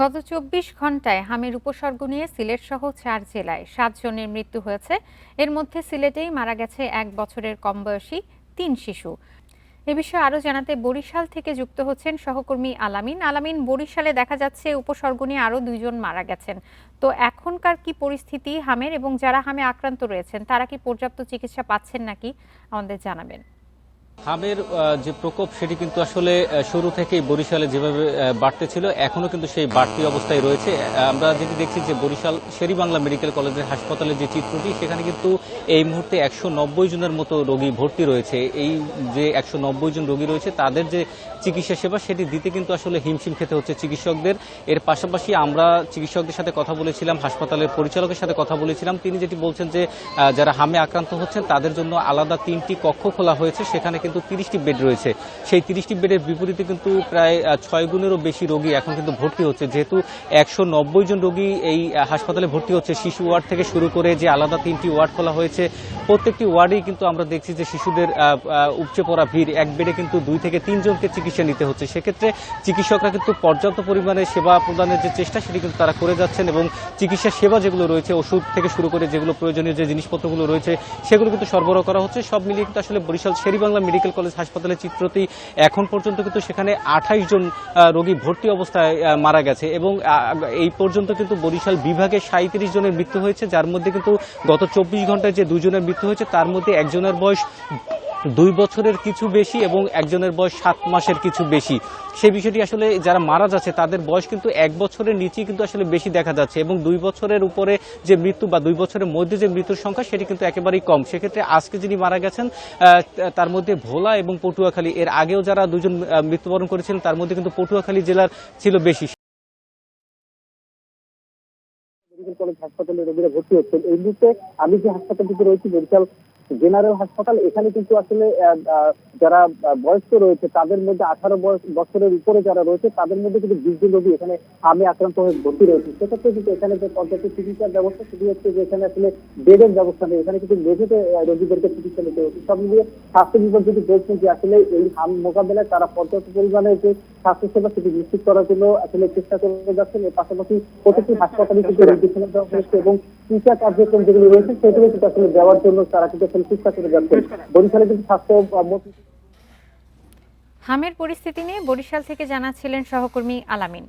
গত ২৪ ঘন্টায় হামের উপসর্গ নিয়ে সিলেট সহ ৪ জেলায় ৭ জনের মৃত্যু হয়েছে। এর মধ্যে সিলেটেই মারা গেছে ১ বছরের কম বয়সী ৩ শিশু। এ বিষয়ে আরও জানাতে বরিশাল থেকে যুক্ত হচ্ছেন সহকর্মী আলামিন। আলামিন, বরিশালে দেখা যাচ্ছে উপসর্গ নিয়ে আরও ২ জন মারা গেছেন। তো এখনকার কি পরিস্থিতি হামের, এবং যারা হামে আক্রান্ত রয়েছেন তারা কি পর্যাপ্ত চিকিৎসা পাচ্ছেন নাকি আমাদের জানাবেন। হামের যে প্রকোপ সেটি কিন্তু আসলে শুরু থেকেই বরিশালে যেভাবে বাড়তে ছিল এখনো কিন্তু সেই বাড়তি অবস্থায় রয়েছে। আমরা যেটি দেখছি যে বরিশাল শেরেবাংলা মেডিকেল কলেজের হাসপাতালের যে চিত্রটি, সেখানে কিন্তু এই মুহূর্তে ১৯০ জনের মতো রোগী ভর্তি রয়েছে। এই যে ১৯০ জন রোগী রয়েছে তাদের যে চিকিৎসা সেবা সেটি দিতে কিন্তু আসলে হিমশিম খেতে হচ্ছে চিকিৎসকদের। এর পাশাপাশি আমরা চিকিৎসকদের সাথে কথা বলেছিলাম, হাসপাতালের পরিচালকের সাথে কথা বলেছিলাম। তিনি যেটি বলছেন যে যারা হামে আক্রান্ত হচ্ছেন তাদের জন্য আলাদা ৩টি কক্ষ খোলা হয়েছে, সেখানে কিন্তু ৩০টি বেড রয়েছে। সেই ৩০টি বেডের বিপরীতে কিন্তু প্রায় ৬ গুণেরও বেশি রোগী এখন কিন্তু ভর্তি হচ্ছে। যেহেতু ১৯০ জন রোগী এই হাসপাতালে ভর্তি হচ্ছে, শিশু ওয়ার্ড থেকে শুরু করে যে আলাদা ৩টি ওয়ার্ড খোলা হয়েছে, প্রত্যেকটি ওয়ার্ডেই কিন্তু আমরা দেখছি যে শিশুদের উপচে পড়া ভিড়। এক বেডে কিন্তু ২ থেকে ৩ জনকে চিকিৎসা নিতে হচ্ছে। সেক্ষেত্রে চিকিৎসকরা কিন্তু পর্যাপ্ত পরিমাণে সেবা প্রদানের যে চেষ্টা সেটি কিন্তু তারা করে যাচ্ছেন, এবং চিকিৎসা সেবা যেগুলো রয়েছে, ওষুধ থেকে শুরু করে যেগুলো প্রয়োজনীয় যে জিনিসপত্রগুলো রয়েছে সেগুলো কিন্তু সরবরাহ করা হচ্ছে। সব মিলিয়ে কিন্তু আসলে বরিশাল শেরেবাংলা মেডিকেল কলেজ হাসপাতালের চিত্রটি এখন পর্যন্ত কিন্তু সেখানে ২৮ জন রোগী ভর্তি অবস্থায় মারা গেছে, এবং এই পর্যন্ত কিন্তু বরিশাল বিভাগে ৩৭ জনের মৃত্যু হয়েছে, যার মধ্যে কিন্তু গত ২৪ ঘন্টায় যে ২ জনের মৃত্যু হয়েছে তার মধ্যে একজনের বয়স ২ বছরের কিছু বেশি এবং একজনের বয়স ৭ মাসের কিছু বেশি। সেই বিষয়টি আসলে যারা মারা যাচ্ছে তাদের বয়স কিন্তু ১ বছরের নিচেই কিন্তু আসলে বেশি দেখা যাচ্ছে, এবং ২ বছরের উপরে যে মৃত্যু বা ২ বছরের মধ্যে যে মৃত্যুর সংখ্যা সেটি কিন্তু একেবারেই কম। সেক্ষেত্রে আজকে যিনি মারা গেছেন তার মধ্যে ভোলা এবং পটুয়াখালী, এর আগেও যারা ২ জন মৃত্যুবরণ করেছিলেন তার মধ্যে কিন্তু পটুয়াখালী জেলার ছিল বেশি। মেডিকেল কলেজ হাসপাতালে রোগীরা ভর্তি হচ্ছেন। এই মুহূর্তে আমি যে হাসপাতালটিতে রয়েছি বরিশাল জেনারেল হাসপাতাল, এখানে কিন্তু আসলে যারা বয়স্ক রয়েছে তাদের মধ্যে ১৮ বছরের উপরে যারা রয়েছে তাদের মধ্যে কিন্তু ২০ জন রোগী এখানে হামে আক্রান্ত হয়ে ভর্তি রয়েছে। সেক্ষেত্রে কিন্তু এখানে যে পর্যাপ্ত চিকিৎসার ব্যবস্থা সেটি হচ্ছে যে এখানে আসলে বেডের ব্যবস্থা নেই, এখানে কিন্তু মেঝেতে রোগীদেরকে চিকিৎসা নিতে হচ্ছে। সব মিলিয়ে স্বাস্থ্য বিভাগ যদি বলছেন যে আসলে এই হাম মোকাবেলায় তারা পর্যাপ্ত পরিমাণে যে স্বাস্থ্যসেবা সেটি নিশ্চিত করার জন্য আসলে চেষ্টা করে যাচ্ছেন। এর পাশাপাশি প্রতিটি হাসপাতালে কিন্তু নির্দেশনা দেওয়া হয়েছে, এবং চিকিৎসা কার্যক্রম যেগুলো রয়েছে সেগুলো কিন্তু আসলে দেওয়ার জন্য তারা কিন্তু আসলে চেষ্টা করে যাচ্ছেন। বরিশালে কিন্তু স্বাস্থ্য হামের পরিস্থিতি নিয়ে বরিশাল থেকে জানাচ্ছিলেন সহকর্মী আলামিন।